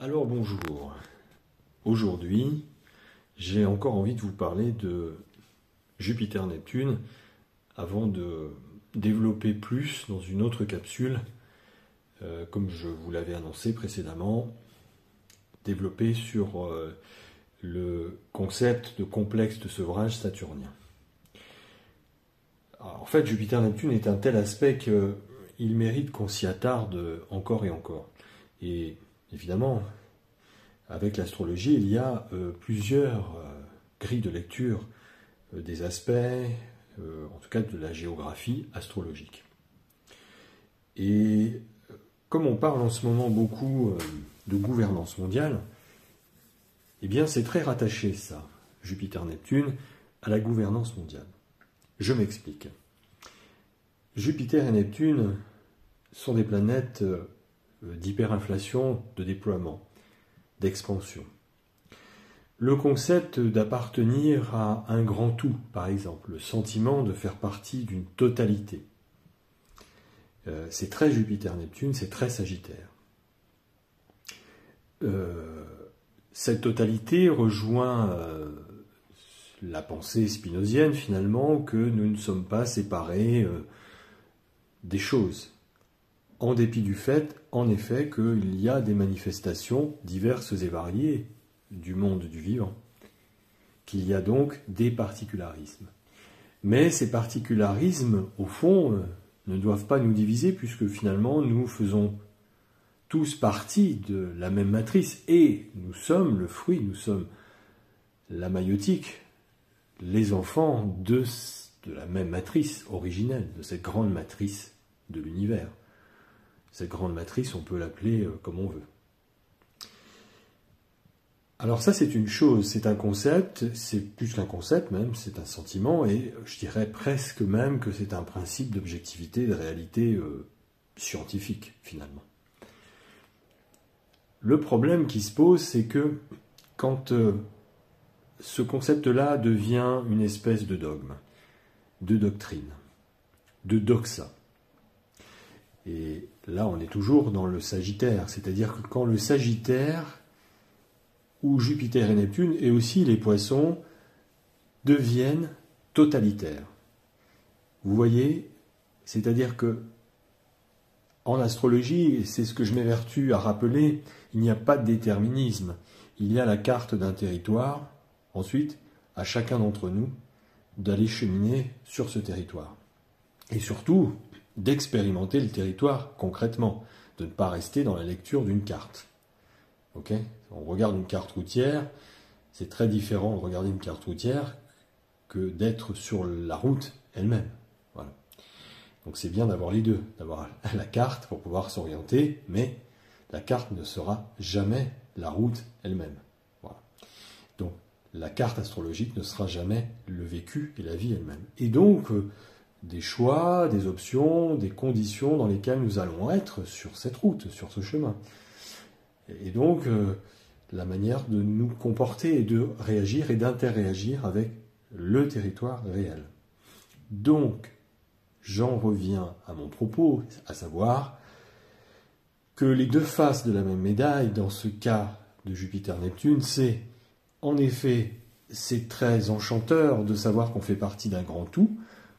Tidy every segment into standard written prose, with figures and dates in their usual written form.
Alors bonjour, aujourd'hui j'ai encore envie de vous parler de Jupiter-Neptune avant de développer plus dans une autre capsule, comme je vous l'avais annoncé précédemment, développer sur le concept de complexe de sevrage saturnien. Alors, en fait, Jupiter-Neptune est un tel aspect qu'il mérite qu'on s'y attarde encore et encore. Et évidemment, avec l'astrologie, il y a plusieurs grilles de lecture des aspects, en tout cas de la géographie astrologique. Et comme on parle en ce moment beaucoup de gouvernance mondiale, eh bien c'est très rattaché ça, Jupiter-Neptune, à la gouvernance mondiale. Je m'explique. Jupiter et Neptune sont des planètes d'hyperinflation, de déploiement, d'expansion. Le concept d'appartenir à un grand tout, par exemple, le sentiment de faire partie d'une totalité. C'est très Jupiter-Neptune, c'est très Sagittaire. Cette totalité rejoint la pensée spinozienne, finalement, que nous ne sommes pas séparés des choses, en dépit du fait, en effet, qu'il y a des manifestations diverses et variées du monde du vivant, qu'il y a donc des particularismes. Mais ces particularismes, au fond, ne doivent pas nous diviser, puisque finalement, nous faisons tous partie de la même matrice, et nous sommes le fruit, nous sommes la maïotique, les enfants de la même matrice originelle, de cette grande matrice de l'univers. Cette grande matrice, on peut l'appeler comme on veut. Alors ça, c'est une chose, c'est un concept, c'est plus qu'un concept même, c'est un sentiment, et je dirais presque même que c'est un principe d'objectivité, de réalité scientifique, finalement. Le problème qui se pose, c'est que quand ce concept-là devient une espèce de dogme, de doctrine, de doxa, et là, on est toujours dans le Sagittaire, c'est-à-dire que quand le Sagittaire, ou Jupiter et Neptune, et aussi les Poissons, deviennent totalitaires. Vous voyez, c'est-à-dire que en astrologie, et c'est ce que je m'évertue à rappeler, il n'y a pas de déterminisme. Il y a la carte d'un territoire, ensuite, à chacun d'entre nous, d'aller cheminer sur ce territoire. Et surtout, d'expérimenter le territoire concrètement, de ne pas rester dans la lecture d'une carte. Ok ? On regarde une carte routière, c'est très différent de regarder une carte routière que d'être sur la route elle-même. Voilà. Donc c'est bien d'avoir les deux, d'avoir la carte pour pouvoir s'orienter, mais la carte ne sera jamais la route elle-même. Voilà. Donc la carte astrologique ne sera jamais le vécu et la vie elle-même. Et donc des choix, des options, des conditions dans lesquelles nous allons être sur cette route, sur ce chemin. Et donc, la manière de nous comporter et de réagir et d'interréagir avec le territoire réel. Donc, j'en reviens à mon propos, à savoir que les deux faces de la même médaille, dans ce cas de Jupiter-Neptune, c'est, en effet, c'est très enchanteur de savoir qu'on fait partie d'un grand tout,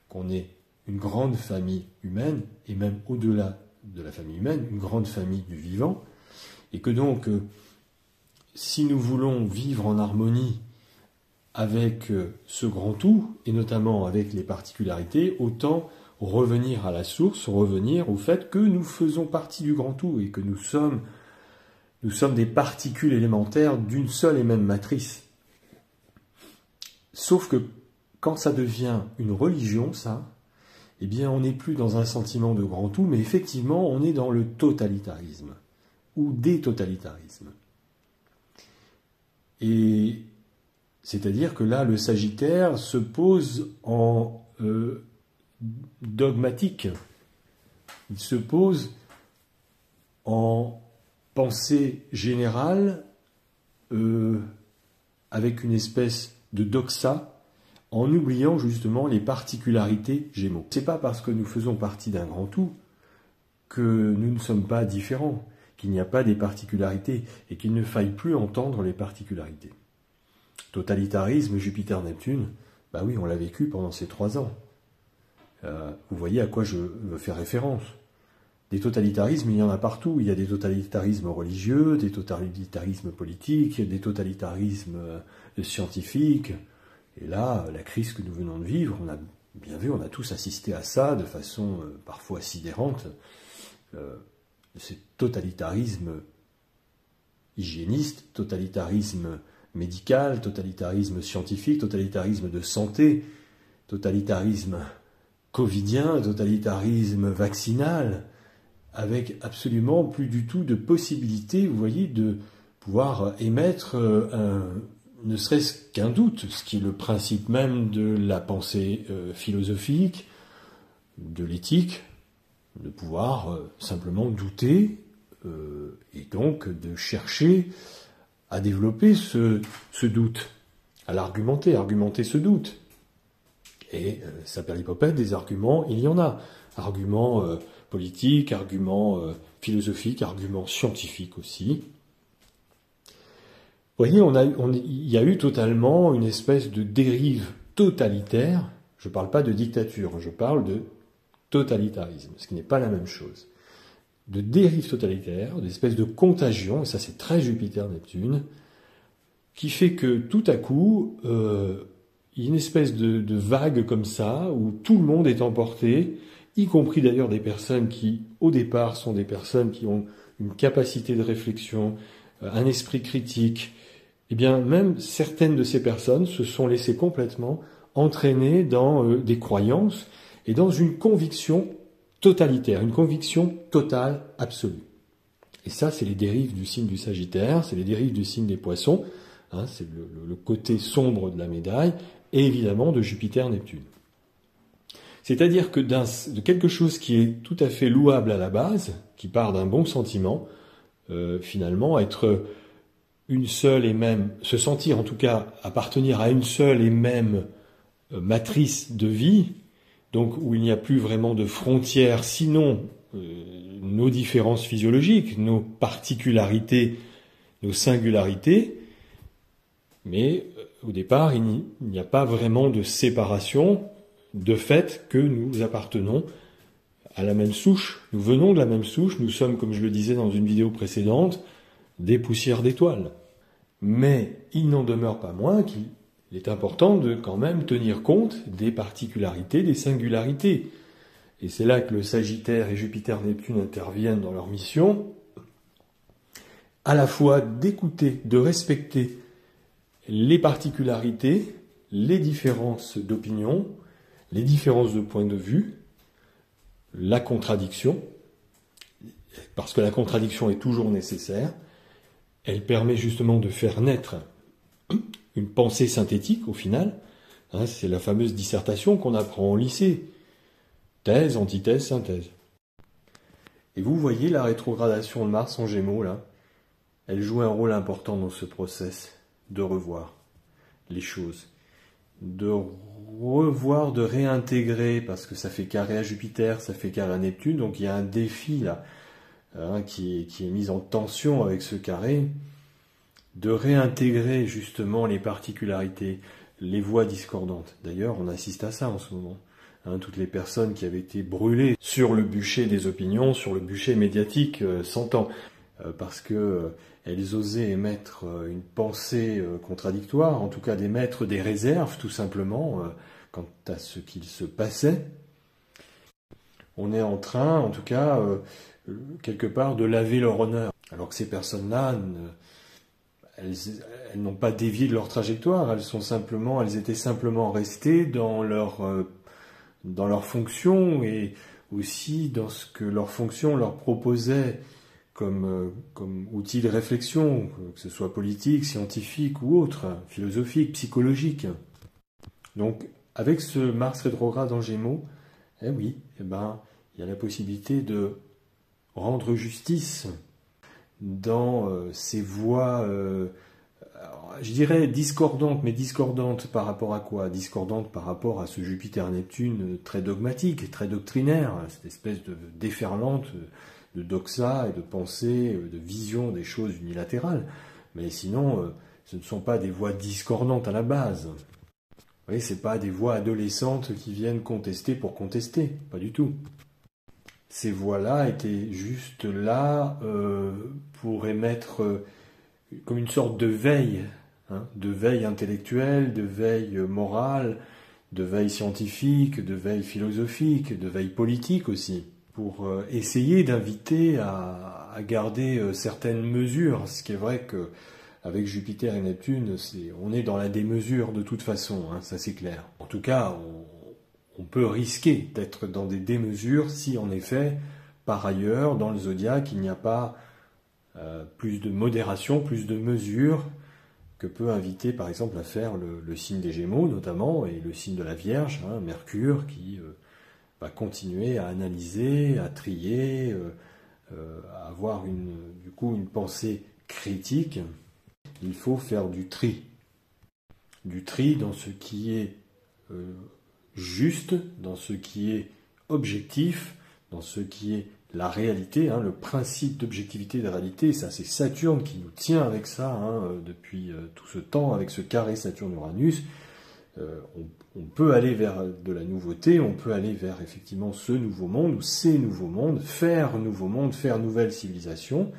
qu'on est une grande famille humaine, et même au-delà de la famille humaine, une grande famille du vivant, et que donc, si nous voulons vivre en harmonie avec ce grand tout, et notamment avec les particularités, autant revenir à la source, revenir au fait que nous faisons partie du grand tout, et que nous sommes des particules élémentaires d'une seule et même matrice. Sauf que quand ça devient une religion, ça, eh bien on n'est plus dans un sentiment de grand tout, mais effectivement on est dans le totalitarisme, ou des totalitarismes. Et c'est-à-dire que là, le Sagittaire se pose en dogmatique. Il se pose en pensée générale, avec une espèce de doxa, en oubliant justement les particularités Gémeaux. C'est pas parce que nous faisons partie d'un grand tout que nous ne sommes pas différents, qu'il n'y a pas des particularités et qu'il ne faille plus entendre les particularités. Totalitarisme, Jupiter-Neptune, bah oui, on l'a vécu pendant ces 3 ans. Vous voyez à quoi je veux faire référence. Des totalitarismes, il y en a partout. Il y a des totalitarismes religieux, des totalitarismes politiques, des totalitarismes scientifiques. Et là, la crise que nous venons de vivre, on a bien vu, on a tous assisté à ça de façon parfois sidérante. C'est totalitarisme hygiéniste, totalitarisme médical, totalitarisme scientifique, totalitarisme de santé, totalitarisme covidien, totalitarisme vaccinal, avec absolument plus du tout de possibilité, vous voyez, de pouvoir émettre ne serait-ce qu'un doute, ce qui est le principe même de la pensée philosophique, de l'éthique, de pouvoir simplement douter et donc de chercher à développer ce doute, à l'argumenter, argumenter ce doute. Et saperlipopète, des arguments, il y en a. Arguments politiques, arguments philosophiques, arguments scientifiques aussi. Vous voyez, il y a eu totalement une espèce de dérive totalitaire. Je ne parle pas de dictature, je parle de totalitarisme, ce qui n'est pas la même chose. De dérive totalitaire, d'espèce de contagion, et ça c'est très Jupiter-Neptune, qui fait que tout à coup, il y a une espèce de vague comme ça, où tout le monde est emporté, y compris d'ailleurs des personnes qui, au départ, sont des personnes qui ont une capacité de réflexion, un esprit critique. Eh bien, même certaines de ces personnes se sont laissées complètement entraîner dans des croyances et dans une conviction totalitaire, une conviction totale, absolue. Et ça, c'est les dérives du signe du Sagittaire, c'est les dérives du signe des Poissons, hein, c'est le côté sombre de la médaille, et évidemment de Jupiter-Neptune. C'est-à-dire que de quelque chose qui est tout à fait louable à la base, qui part d'un bon sentiment, finalement, être une seule et même, se sentir en tout cas appartenir à une seule et même matrice de vie, donc où il n'y a plus vraiment de frontières, sinon nos différences physiologiques, nos particularités, nos singularités, mais au départ, il n'y a pas vraiment de séparation de fait que nous appartenons à la même souche, nous venons de la même souche, nous sommes, comme je le disais dans une vidéo précédente, des poussières d'étoiles. Mais il n'en demeure pas moins qu'il est important de quand même tenir compte des particularités, des singularités. Et c'est là que le Sagittaire et Jupiter-Neptune interviennent dans leur mission, à la fois d'écouter, de respecter les particularités, les différences d'opinion, les différences de point de vue, la contradiction, parce que la contradiction est toujours nécessaire. Elle permet justement de faire naître une pensée synthétique au final. Hein, c'est la fameuse dissertation qu'on apprend au lycée. Thèse, antithèse, synthèse. Et vous voyez la rétrogradation de Mars en Gémeaux, là, elle joue un rôle important dans ce process de revoir les choses, de revoir, de réintégrer, parce que ça fait carré à Jupiter, ça fait carré à Neptune, donc il y a un défi là, hein, qui est mis en tension avec ce carré, de réintégrer justement les particularités, les voix discordantes. D'ailleurs, on assiste à ça en ce moment. Hein, toutes les personnes qui avaient été brûlées sur le bûcher des opinions, sur le bûcher médiatique, s'entend, parce que elles osaient émettre une pensée contradictoire, en tout cas d'émettre des réserves, tout simplement, quant à ce qu'il se passait. On est en train, en tout cas, quelque part, de laver leur honneur. Alors que ces personnes-là, elles n'ont pas dévié de leur trajectoire, elles étaient simplement restées dans leur fonction et aussi dans ce que leur fonction leur proposait comme outil de réflexion, que ce soit politique, scientifique ou autre, philosophique, psychologique. Donc, avec ce Mars rétrograde en Gémeaux, il y a la possibilité de rendre justice dans ces voies, je dirais discordantes, mais discordantes par rapport à quoi? Discordantes par rapport à ce Jupiter-Neptune très dogmatique, très doctrinaire, cette espèce de déferlante doxa et de pensée, de vision des choses unilatérales. Mais sinon, ce ne sont pas des voix discordantes à la base. Vous voyez, ce n'est pas des voix adolescentes qui viennent contester pour contester, pas du tout. Ces voix-là étaient juste là pour émettre comme une sorte de veille, hein, de veille intellectuelle, de veille morale, de veille scientifique, de veille philosophique, de veille politique aussi, pour essayer d'inviter à garder certaines mesures, ce qui est vrai que avec Jupiter et Neptune, on est dans la démesure de toute façon, hein, ça c'est clair. En tout cas, on peut risquer d'être dans des démesures si en effet, par ailleurs, dans le zodiaque, il n'y a pas plus de modération, plus de mesures que peut inviter par exemple à faire le signe des Gémeaux notamment, et le signe de la Vierge, hein, Mercure, qui va continuer à analyser, à trier, à avoir du coup une pensée critique. Il faut faire du tri dans ce qui est juste, dans ce qui est objectif, dans ce qui est la réalité, hein, le principe d'objectivité de la réalité. Ça, c'est Saturne qui nous tient avec ça hein, depuis tout ce temps, avec ce carré Saturne-Uranus. On peut aller vers de la nouveauté, on peut aller vers effectivement ce nouveau monde ou ces nouveaux mondes, faire nouvelle civilisation,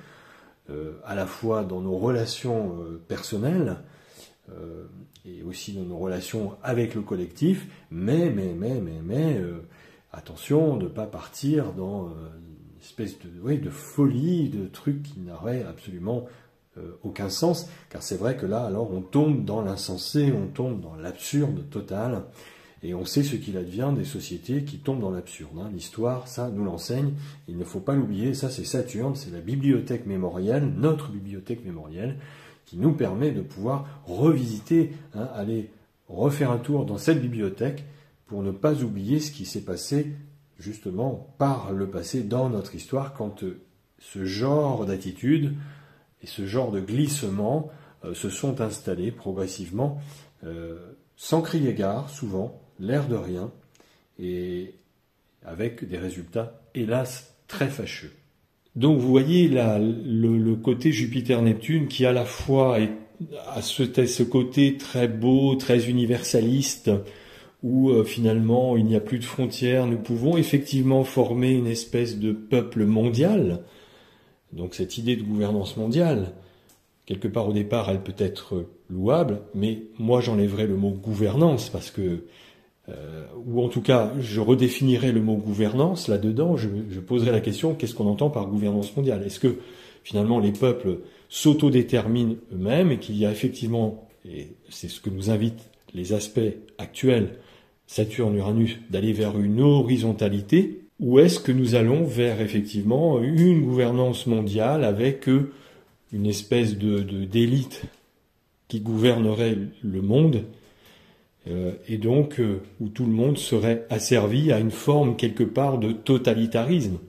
à la fois dans nos relations personnelles et aussi dans nos relations avec le collectif, mais attention de ne pas partir dans une espèce de folie, de trucs qui n'auraient absolument aucun sens, car c'est vrai que là, alors, on tombe dans l'insensé, on tombe dans l'absurde total, et on sait ce qu'il advient des sociétés qui tombent dans l'absurde. Hein. L'histoire, ça nous l'enseigne, il ne faut pas l'oublier, ça c'est Saturne, c'est la bibliothèque mémorielle, notre bibliothèque mémorielle, qui nous permet de pouvoir revisiter, hein, aller refaire un tour dans cette bibliothèque pour ne pas oublier ce qui s'est passé justement par le passé dans notre histoire quand ce genre d'attitude et ce genre de glissement se sont installés progressivement sans crier gare, souvent, l'air de rien, et avec des résultats, hélas, très fâcheux. Donc vous voyez là le côté Jupiter-Neptune qui à la fois a ce côté très beau, très universaliste, où finalement il n'y a plus de frontières, nous pouvons effectivement former une espèce de peuple mondial. Donc cette idée de gouvernance mondiale, quelque part au départ elle peut être louable, mais moi j'enlèverais le mot gouvernance parce que ou en tout cas, je redéfinirais le mot gouvernance là-dedans, je poserais la question, qu'est-ce qu'on entend par gouvernance mondiale? Est-ce que, finalement, les peuples s'autodéterminent eux-mêmes et qu'il y a effectivement, et c'est ce que nous invitent les aspects actuels, Saturne-Uranus, d'aller vers une horizontalité, ou est-ce que nous allons vers, effectivement, une gouvernance mondiale avec une espèce d'élite qui gouvernerait le monde, et donc où tout le monde serait asservi à une forme quelque part de totalitarisme.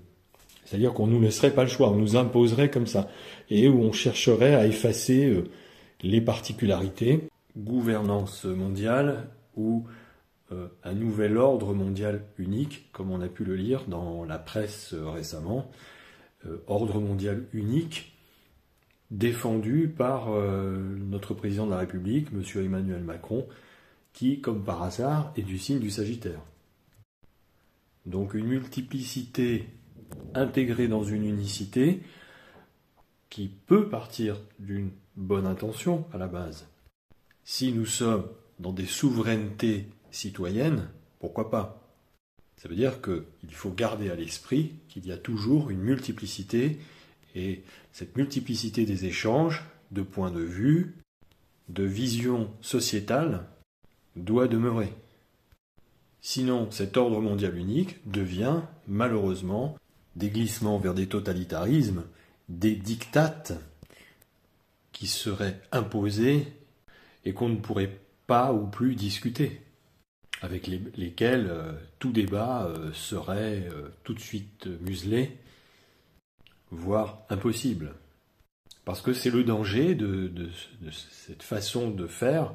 C'est-à-dire qu'on ne nous laisserait pas le choix, on nous imposerait comme ça, et où on chercherait à effacer les particularités. Gouvernance mondiale ou un nouvel ordre mondial unique, comme on a pu le lire dans la presse récemment, ordre mondial unique, défendu par notre président de la République, M. Emmanuel Macron, qui, comme par hasard, est du signe du Sagittaire. Donc une multiplicité intégrée dans une unicité qui peut partir d'une bonne intention à la base. Si nous sommes dans des souverainetés citoyennes, pourquoi pas? Ça veut dire qu'il faut garder à l'esprit qu'il y a toujours une multiplicité, et cette multiplicité des échanges, de points de vue, de vision sociétale, doit demeurer. Sinon, cet ordre mondial unique devient, malheureusement, des glissements vers des totalitarismes, des diktats qui seraient imposés et qu'on ne pourrait pas ou plus discuter, avec lesquels tout débat serait tout de suite muselé, voire impossible. Parce que c'est le danger de cette façon de faire,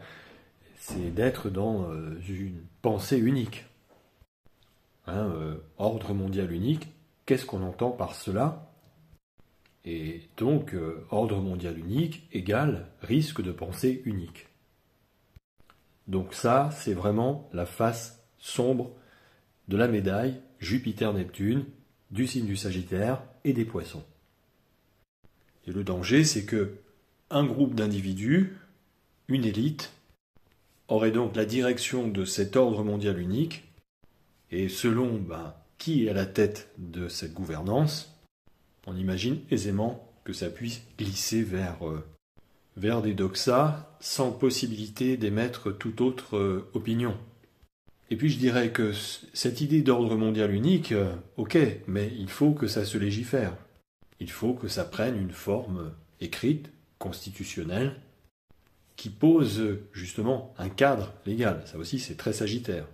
c'est d'être dans une pensée unique. Ordre mondial unique, qu'est-ce qu'on entend par cela? Et donc, ordre mondial unique égale risque de pensée unique. Donc ça, c'est vraiment la face sombre de la médaille Jupiter-Neptune, du signe du Sagittaire et des Poissons. Et le danger, c'est que un groupe d'individus, une élite, aurait donc la direction de cet ordre mondial unique, et selon qui est à la tête de cette gouvernance, on imagine aisément que ça puisse glisser vers des doxas sans possibilité d'émettre toute autre opinion. Et puis je dirais que cette idée d'ordre mondial unique, ok, mais il faut que ça se légifère. Il faut que ça prenne une forme écrite, constitutionnelle, qui pose justement un cadre légal. Ça aussi, c'est très sagittaire.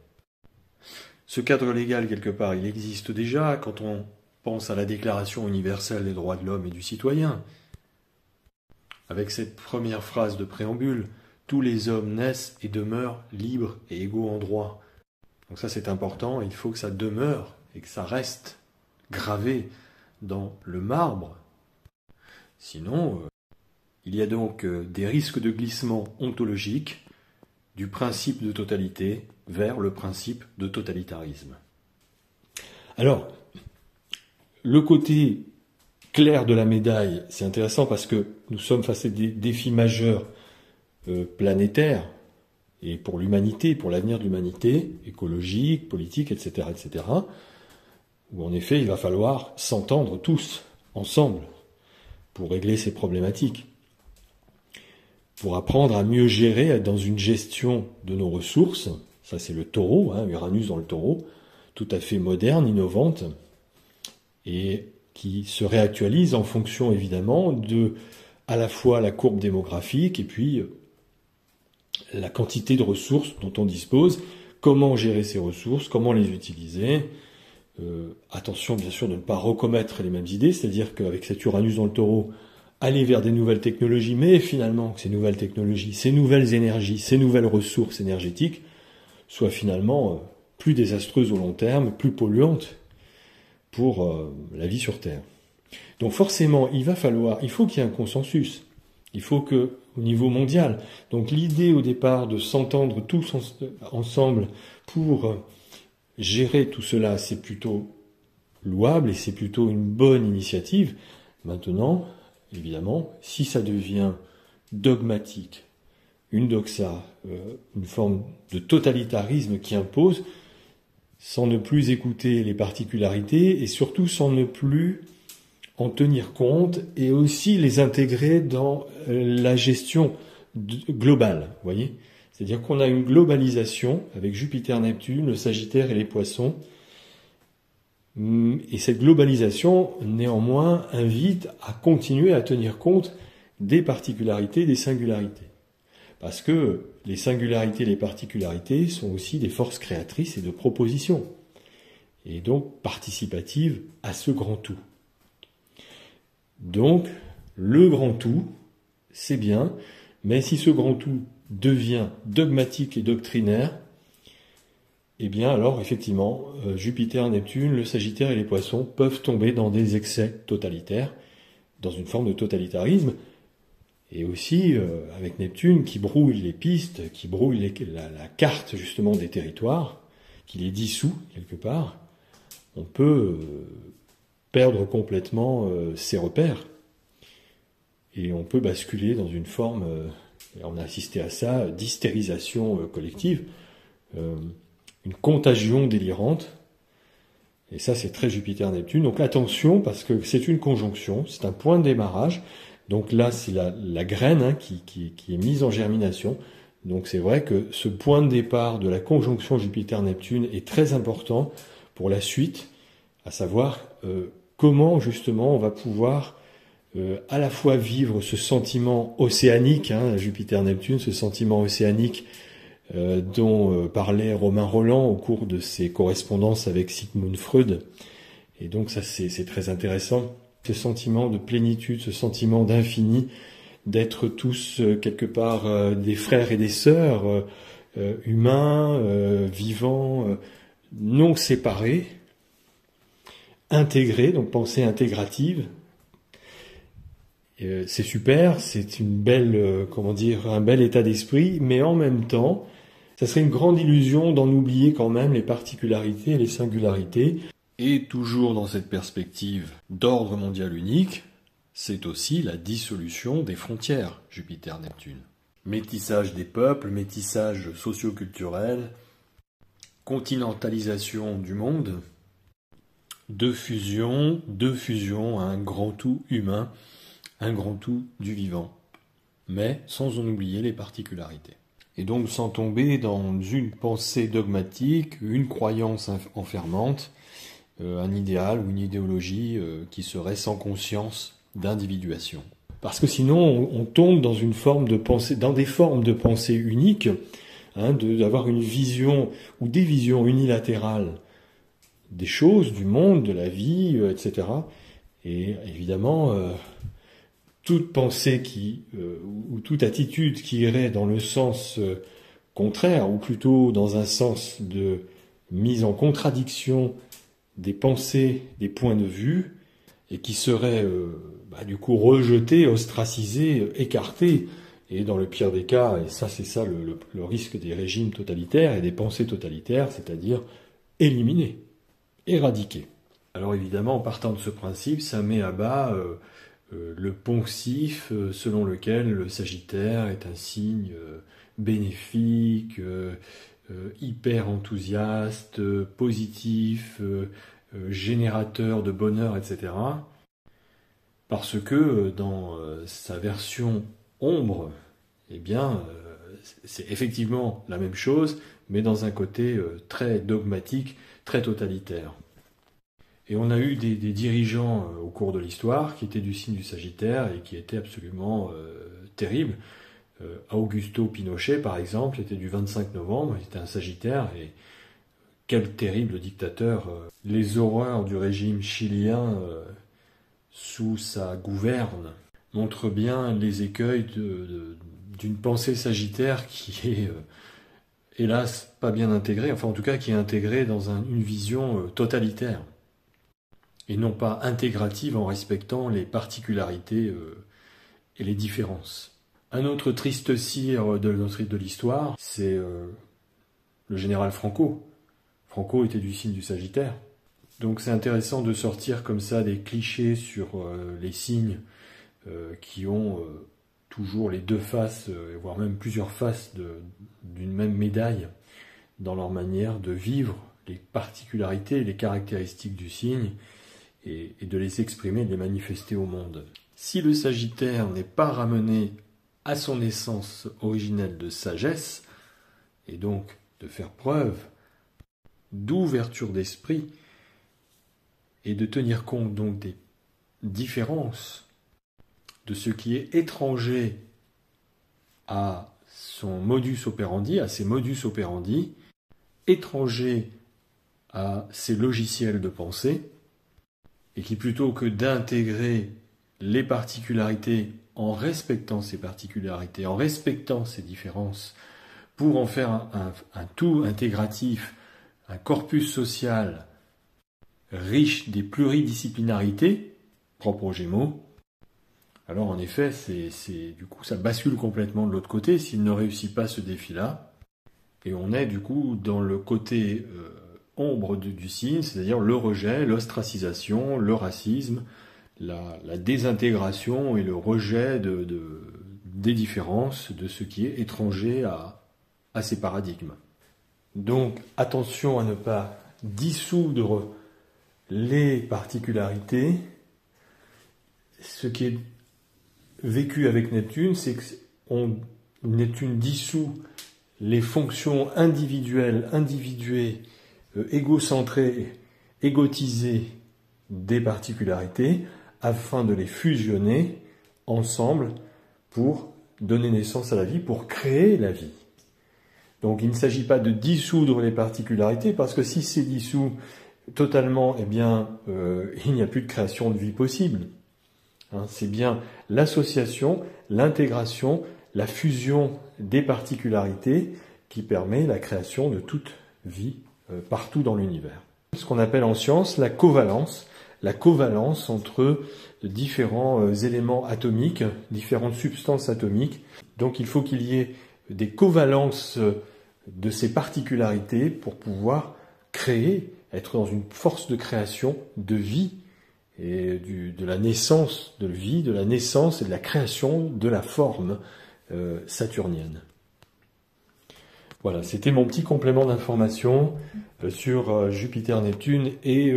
Ce cadre légal, quelque part, il existe déjà quand on pense à la Déclaration universelle des droits de l'homme et du citoyen. Avec cette première phrase de préambule, « Tous les hommes naissent et demeurent libres et égaux en droit ». Donc ça, c'est important, il faut que ça demeure et que ça reste gravé dans le marbre. Sinon, il y a donc des risques de glissement ontologique du principe de totalité vers le principe de totalitarisme. Alors, le côté clair de la médaille, c'est intéressant parce que nous sommes face à des défis majeurs planétaires et pour l'humanité, pour l'avenir de l'humanité, écologique, politique, etc., où en effet il va falloir s'entendre tous, ensemble, pour régler ces problématiques, pour apprendre à mieux gérer, à être dans une gestion de nos ressources. Ça c'est le taureau, Uranus dans le taureau, tout à fait moderne, innovante, et qui se réactualise en fonction évidemment de à la fois la courbe démographique et puis la quantité de ressources dont on dispose, comment gérer ces ressources, comment les utiliser. Attention bien sûr de ne pas recommettre les mêmes idées, c'est-à-dire qu'avec cet Uranus dans le taureau, aller vers des nouvelles technologies, mais finalement que ces nouvelles technologies, ces nouvelles énergies, ces nouvelles ressources énergétiques soient finalement plus désastreuses au long terme, plus polluantes pour la vie sur Terre. Donc forcément, il faut qu'il y ait un consensus. Il faut que, au niveau mondial, donc l'idée au départ de s'entendre tous ensemble pour gérer tout cela, c'est plutôt louable et c'est plutôt une bonne initiative. Maintenant, évidemment, si ça devient dogmatique, une doxa, une forme de totalitarisme qui impose, sans ne plus écouter les particularités et surtout sans ne plus en tenir compte et aussi les intégrer dans la gestion globale, vous voyez ? C'est-à-dire qu'on a une globalisation avec Jupiter, Neptune, le Sagittaire et les Poissons. Et cette globalisation, néanmoins, invite à continuer à tenir compte des particularités, des singularités. Parce que les singularités et les particularités sont aussi des forces créatrices et de proposition. Et donc participatives à ce grand tout. Donc, le grand tout, c'est bien, mais si ce grand tout devient dogmatique et doctrinaire, eh bien alors effectivement, Jupiter, Neptune, le Sagittaire et les Poissons peuvent tomber dans des excès totalitaires, dans une forme de totalitarisme, et aussi avec Neptune qui brouille les pistes, qui brouille la carte justement des territoires, qui les dissout quelque part, on peut perdre complètement ses repères, et on peut basculer dans une forme, on a assisté à ça, d'hystérisation collective, une contagion délirante, et ça c'est très Jupiter-Neptune, donc attention parce que c'est une conjonction, c'est un point de démarrage, donc là c'est la graine qui est mise en germination, donc c'est vrai que ce point de départ de la conjonction Jupiter-Neptune est très important pour la suite, à savoir comment justement on va pouvoir à la fois vivre ce sentiment océanique, Jupiter-Neptune, ce sentiment océanique dont parlait Romain Rolland au cours de ses correspondances avec Sigmund Freud. Et donc ça c'est très intéressant, ce sentiment de plénitude, ce sentiment d'infini, d'être tous quelque part des frères et des sœurs, humains, vivants, non séparés, intégrés, donc pensée intégrative, C'est super, c'est une belle, un bel état d'esprit, mais en même temps, ça serait une grande illusion d'en oublier quand même les particularités et les singularités. Et toujours dans cette perspective d'ordre mondial unique, c'est aussi la dissolution des frontières Jupiter-Neptune. Métissage des peuples, métissage socio-culturel, continentalisation du monde, de fusion, un grand tout humain, un grand tout du vivant, mais sans en oublier les particularités. Et donc sans tomber dans une pensée dogmatique, une croyance enfermante, un idéal ou une idéologie qui serait sans conscience d'individuation. Parce que sinon on tombe dans une forme de pensée, dans des formes de pensée uniques, d'avoir une vision ou des visions unilatérales des choses, du monde, de la vie, etc. Et évidemment, toute pensée ou toute attitude qui irait dans le sens contraire, ou plutôt dans un sens de mise en contradiction des pensées, des points de vue, et qui serait du coup rejetée, ostracisée, écartée, et dans le pire des cas, et ça c'est ça le risque des régimes totalitaires et des pensées totalitaires, c'est-à-dire éliminée, éradiquée. Alors évidemment, en partant de ce principe, ça met à bas le poncif selon lequel le Sagittaire est un signe bénéfique, hyper enthousiaste, positif, générateur de bonheur, etc. Parce que dans sa version ombre, eh bien, c'est effectivement la même chose, mais dans un côté très dogmatique, très totalitaire. Et on a eu des dirigeants au cours de l'histoire qui étaient du signe du Sagittaire et qui étaient absolument terribles. Augusto Pinochet, par exemple, était du 25 novembre, il était un Sagittaire, et quel terrible dictateur. Les horreurs du régime chilien sous sa gouverne montrent bien les écueils d'une pensée sagittaire qui est, hélas, pas bien intégrée, enfin en tout cas qui est intégrée dans une vision totalitaire, et non pas intégrative en respectant les particularités et les différences. Un autre triste cire de l'histoire, c'est le général Franco. Franco était du signe du Sagittaire. Donc c'est intéressant de sortir comme ça des clichés sur les signes qui ont toujours les deux faces, voire même plusieurs faces d'une même médaille dans leur manière de vivre les particularités et les caractéristiques du signe et de les exprimer, de les manifester au monde. Si le Sagittaire n'est pas ramené à son essence originelle de sagesse, et donc de faire preuve d'ouverture d'esprit, et de tenir compte donc des différences de ce qui est étranger à son modus operandi, à ses modus operandi, étranger à ses logiciels de pensée, et qui plutôt que d'intégrer les particularités en respectant ces particularités, en respectant ces différences, pour en faire un tout intégratif, un corpus social riche des pluridisciplinarités propres aux Gémeaux, alors en effet, du coup, ça bascule complètement de l'autre côté s'il ne réussit pas ce défi-là. Et on est du coup dans le côté ombre du signe, c'est-à-dire le rejet, l'ostracisation, le racisme, la désintégration et le rejet des différences, de ce qui est étranger à ces paradigmes. Donc attention à ne pas dissoudre les particularités. Ce qui est vécu avec Neptune, c'est que Neptune dissout les fonctions individuelles, individuées, égocentrées, égotisées des particularités, afin de les fusionner ensemble pour donner naissance à la vie, pour créer la vie. Donc il ne s'agit pas de dissoudre les particularités, parce que si c'est dissous totalement, eh bien, il n'y a plus de création de vie possible. C'est bien l'association, l'intégration, la fusion des particularités qui permet la création de toute vie partout dans l'univers. Ce qu'on appelle en science la covalence la covalence entre différents éléments atomiques, différentes substances atomiques. Donc il faut qu'il y ait des covalences de ces particularités pour pouvoir créer, être dans une force de création, de vie, et de la naissance de vie, de la naissance et de la création de la forme saturnienne. Voilà, c'était mon petit complément d'information sur Jupiter-Neptune et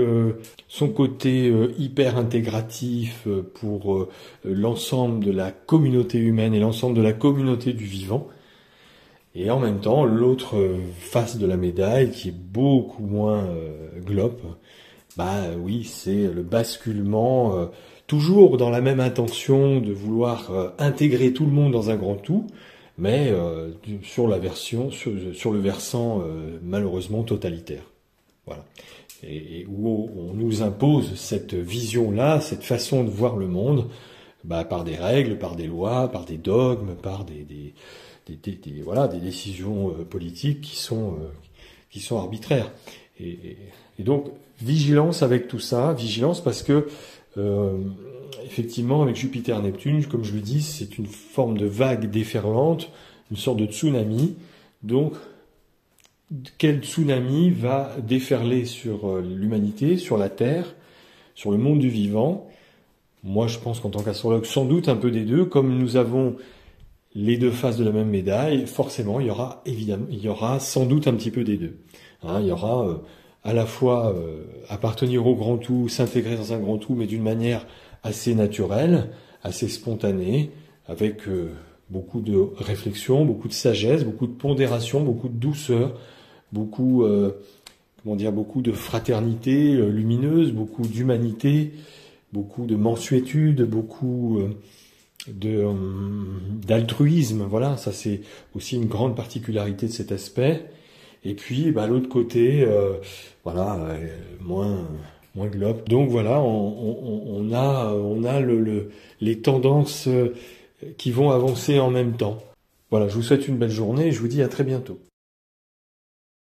son côté hyper intégratif pour l'ensemble de la communauté humaine et l'ensemble de la communauté du vivant. Et en même temps, l'autre face de la médaille, qui est beaucoup moins globe, bah oui, c'est le basculement, toujours dans la même intention de vouloir intégrer tout le monde dans un grand tout, mais sur le versant malheureusement totalitaire. Voilà. Et où on nous impose cette vision-là, cette façon de voir le monde, bah, par des règles, par des lois, par des dogmes, par des décisions politiques qui sont arbitraires. Et donc, vigilance avec tout ça, vigilance parce que, effectivement, avec Jupiter et Neptune, comme je le dis, c'est une forme de vague déferlante, une sorte de tsunami. Donc, quel tsunami va déferler sur l'humanité, sur la Terre, sur le monde du vivant? Moi, je pense qu'en tant qu'astrologue, sans doute un peu des deux, comme nous avons les deux faces de la même médaille, forcément, il y aura sans doute un petit peu des deux. Hein, il y aura à la fois appartenir au grand tout, s'intégrer dans un grand tout, mais d'une manière assez naturelle, assez spontanée, avec beaucoup de réflexion, beaucoup de sagesse, beaucoup de pondération, beaucoup de douceur, beaucoup de fraternité lumineuse, beaucoup d'humanité, beaucoup de mansuétude, beaucoup d'altruisme. Voilà, ça c'est aussi une grande particularité de cet aspect. Et puis, l'autre côté, moins globe. Donc voilà, on a les tendances qui vont avancer en même temps. Voilà, je vous souhaite une belle journée et je vous dis à très bientôt.